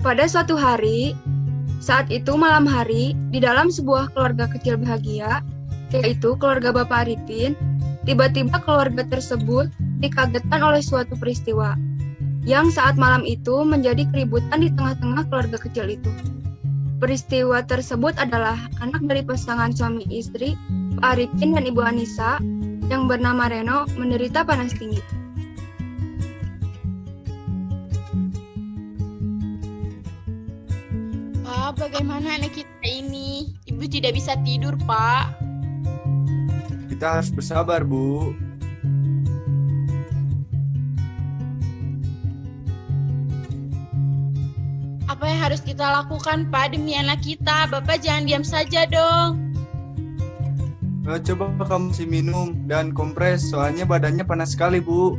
Pada suatu hari, saat itu malam hari, di dalam sebuah keluarga kecil bahagia, yaitu keluarga Bapak Arifin, tiba-tiba keluarga tersebut dikagetkan oleh suatu peristiwa, yang saat malam itu menjadi keributan di tengah-tengah keluarga kecil itu. Peristiwa tersebut adalah anak dari pasangan suami istri, Pak Arifin dan Ibu Anissa, yang bernama Reno, menderita panas tinggi. Pak, bagaimana anak kita ini? Ibu tidak bisa tidur, Pak. Kita harus bersabar, Bu. Apa yang harus kita lakukan, Pak, demi anak kita? Bapak jangan diam saja dong. Coba kamu kasih minum dan kompres, soalnya badannya panas sekali, Bu.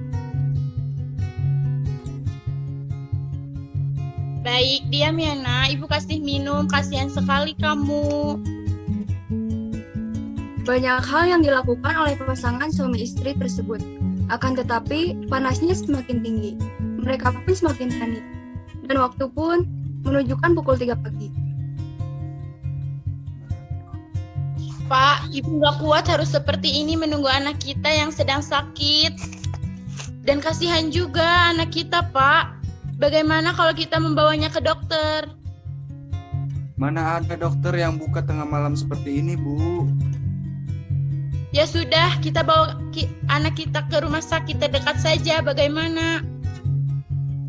Baik, diam ya, Nak. Ibu kasih minum. Kasihan sekali kamu. Banyak hal yang dilakukan oleh pasangan suami istri tersebut. Akan tetapi, panasnya semakin tinggi. Mereka pun semakin panik. Dan waktu pun menunjukkan pukul 3 pagi. Pak, Ibu gak kuat harus seperti ini menunggu anak kita yang sedang sakit. Dan kasihan juga anak kita, Pak. Bagaimana kalau kita membawanya ke dokter? Mana ada dokter yang buka tengah malam seperti ini, Bu? Ya sudah, kita bawa anak kita ke rumah sakit terdekat saja. Bagaimana?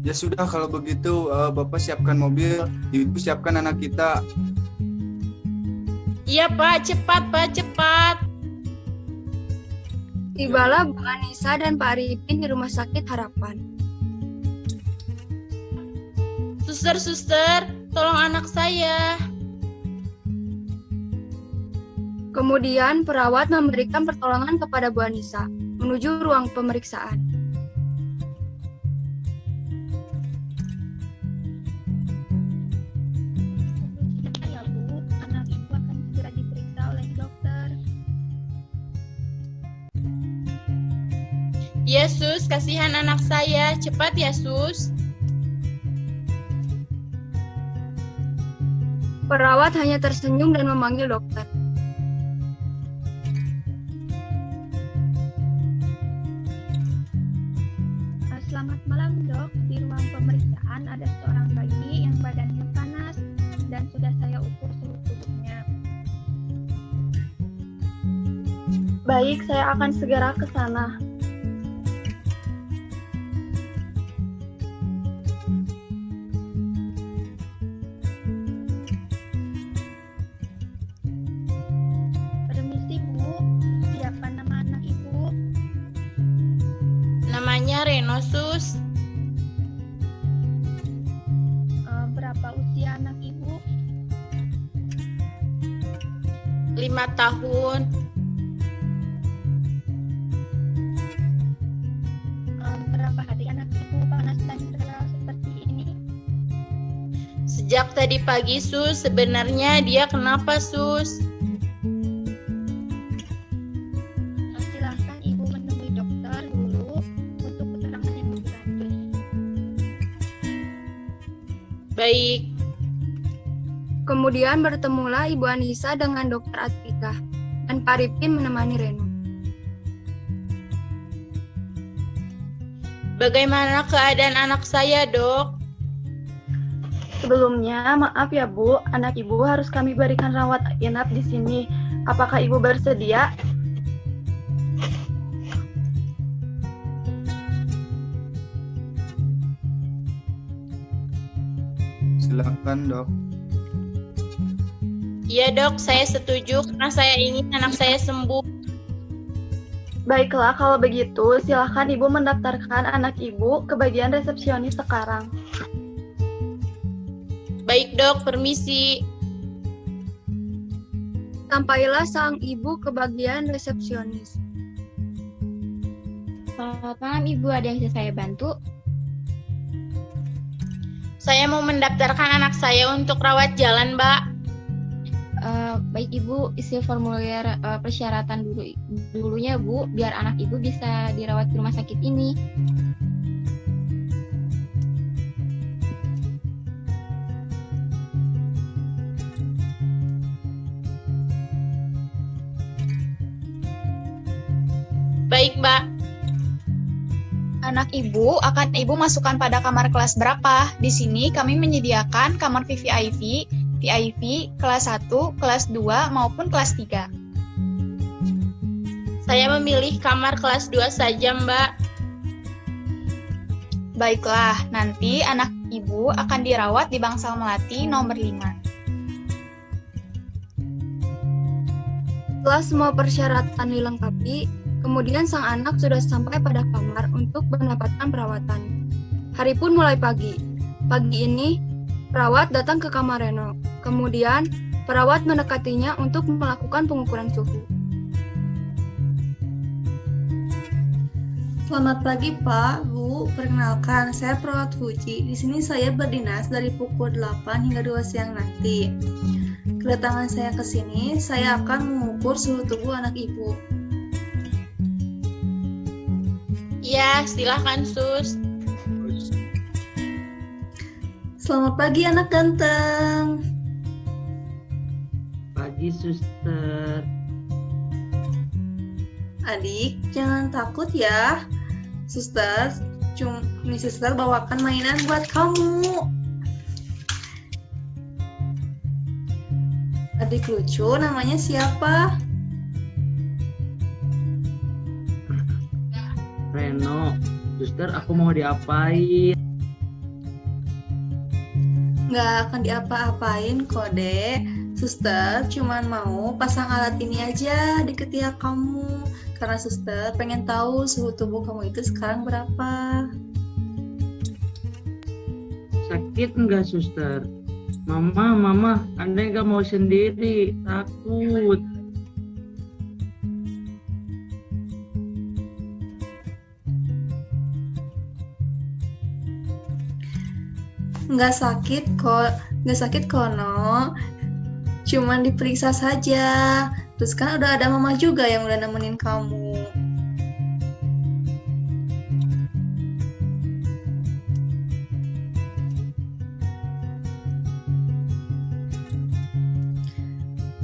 Ya sudah, kalau begitu Bapak siapkan mobil, Ibu siapkan anak kita. Iya, Pak. Cepat, Pak. Cepat. Tibalah Bu Anissa dan Pak Arifin di Rumah Sakit Harapan. Suster, tolong anak saya. Kemudian perawat memberikan pertolongan kepada Bu Anissa menuju ruang pemeriksaan. Ya Bu, anak Ibu akan segera diperiksa oleh dokter. Yesus, kasihan anak saya. Cepat, Yesus. Perawat hanya tersenyum dan memanggil dokter. Selamat malam dok, di ruang pemeriksaan ada seorang bayi yang badannya panas dan sudah saya ukur suhu tubuhnya. Baik, saya akan segera ke sana. Permisi Bu, siapa nama anak Ibu? Namanya Reno, Sus. Berapa usia anak Ibu? 5 tahun. Berapa hari anak Ibu panas dan terlalu seperti ini? Sejak tadi pagi, Sus. Sebenarnya dia kenapa, Sus? Silahkan Ibu menemui dokter dulu untuk keterangan yang lebih lanjut. Baik. Kemudian bertemulah Ibu Anissa dengan Dokter Atika dan Pak Arifin menemani Reno. Bagaimana keadaan anak saya, Dok? Sebelumnya, maaf ya Bu, anak Ibu harus kami berikan rawat inap di sini. Apakah Ibu bersedia? Silakan, Dok. Iya, Dok, saya setuju karena saya ingin anak saya sembuh. Baiklah, kalau begitu, silahkan Ibu mendaftarkan anak Ibu ke bagian resepsionis sekarang. Baik, Dok, permisi. Sampailah sang ibu ke bagian resepsionis. Selamat malam Ibu, ada yang bisa saya bantu? Saya mau mendaftarkan anak saya untuk rawat jalan, Mbak. Baik Ibu, isi formulir persyaratan dulunya Bu, biar anak Ibu bisa dirawat di rumah sakit ini. Baik, Mbak. Anak ibu akan ibu masukkan pada kamar kelas berapa? Di sini kami menyediakan kamar VVIP, VIP, kelas 1, kelas 2, maupun kelas 3. Saya memilih kamar kelas 2 saja, Mbak. Baiklah, nanti anak ibu akan dirawat di Bangsal Melati nomor 5. Setelah semua persyaratan dilengkapi, kemudian sang anak sudah sampai pada kamar untuk mendapatkan perawatan. Hari pun mulai pagi. Pagi ini, perawat datang ke kamar Reno. Kemudian, perawat mendekatinya untuk melakukan pengukuran suhu. Selamat pagi Pak, Bu. Perkenalkan, saya perawat Fuji. Di sini saya berdinas dari pukul 8 hingga 2 siang nanti. Kedatangan saya ke sini, saya akan mengukur suhu tubuh anak ibu. Ya, silahkan, Sus. Selamat pagi anak ganteng. Pagi, suster. Adik, jangan takut ya. Suster, ini suster bawakan mainan buat kamu. Adik lucu, namanya siapa? Reno, suster, aku mau diapain? Nggak akan diapa-apain kok, Dek. Suster cuman mau pasang alat ini aja di ketiak kamu. Karena suster pengen tahu suhu tubuh kamu itu sekarang berapa. Sakit nggak, suster? Mama, Anda nggak mau sendiri, takut. Nggak sakit kok, No. Cuman diperiksa saja. Terus kan udah ada mama juga yang udah nemenin kamu.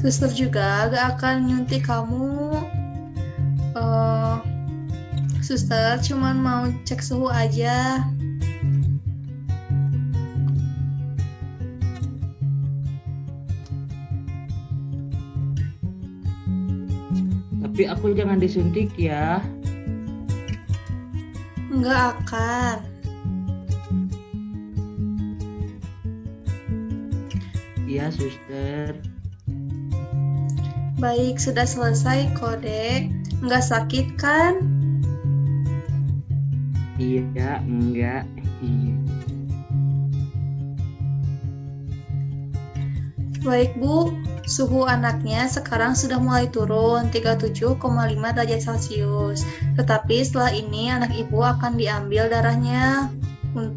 Suster juga gak akan nyuntik kamu. Suster cuman mau cek suhu aja. Tapi aku jangan disuntik ya. Nggak akan. Iya, suster. Baik, sudah selesai kode. Nggak sakit kan? Iya, enggak. Baik Bu, suhu anaknya sekarang sudah mulai turun 37,5 derajat Celcius. Tetapi setelah ini anak ibu akan diambil darahnya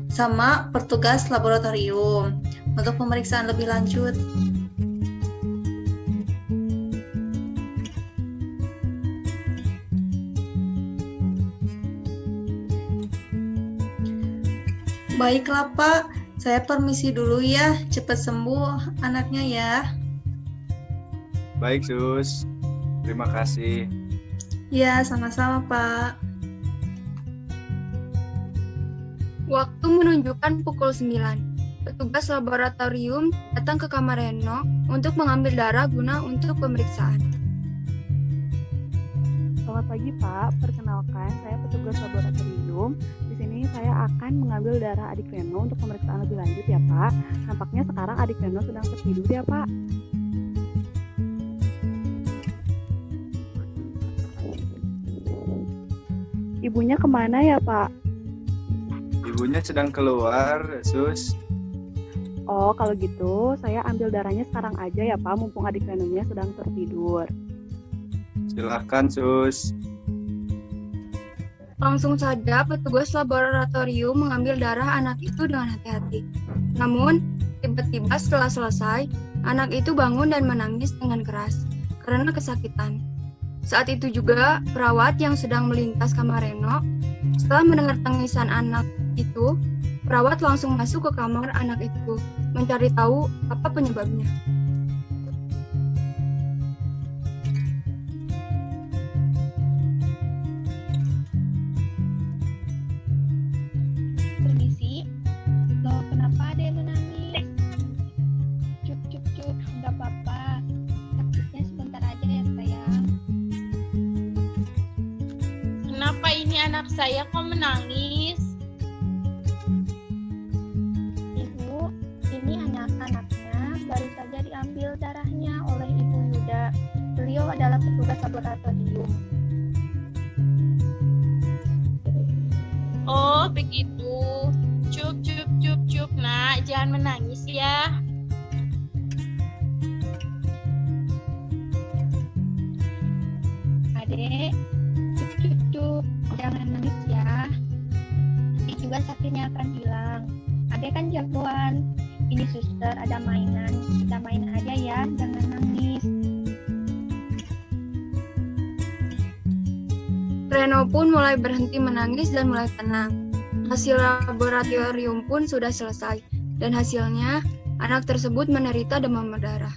sama petugas laboratorium untuk pemeriksaan lebih lanjut. Baiklah Pak, saya permisi dulu ya, cepat sembuh anaknya ya. Baik, Sus. Terima kasih. Ya, sama-sama Pak. Waktu menunjukkan pukul 9. Petugas laboratorium datang ke kamar Reno untuk mengambil darah guna untuk pemeriksaan. Selamat pagi Pak, perkenalkan saya petugas laboratorium. Di sini saya akan mengambil darah adik Reno untuk pemeriksaan lebih lanjut ya Pak. Nampaknya sekarang adik Reno sedang tertidur ya Pak. Ibunya kemana ya Pak? Ibunya sedang keluar, Sus. Oh kalau gitu saya ambil darahnya sekarang aja ya Pak, mumpung adik Renonya sedang tertidur. Silahkan, Sus. Langsung saja petugas laboratorium mengambil darah anak itu dengan hati-hati. Namun, tiba-tiba setelah selesai, anak itu bangun dan menangis dengan keras karena kesakitan. Saat itu juga, perawat yang sedang melintas kamar Reno, setelah mendengar tangisan anak itu, perawat langsung masuk ke kamar anak itu, mencari tahu apa penyebabnya. anak saya kok menangis? Ibu, ini anak-anaknya baru saja diambil darahnya oleh Ibu Yuda. Beliau adalah petugas laboratorium. Oh, begitu. Cup, nak. Jangan menangis ya. Adek, cup, jangan nangis ya. Nanti juga sakitnya akan hilang. Adek kan jagoan. Ini suster ada mainan. Kita main aja ya, jangan nangis. Reno pun mulai berhenti menangis dan mulai tenang. Hasil laboratorium pun sudah selesai, dan hasilnya anak tersebut menderita demam berdarah.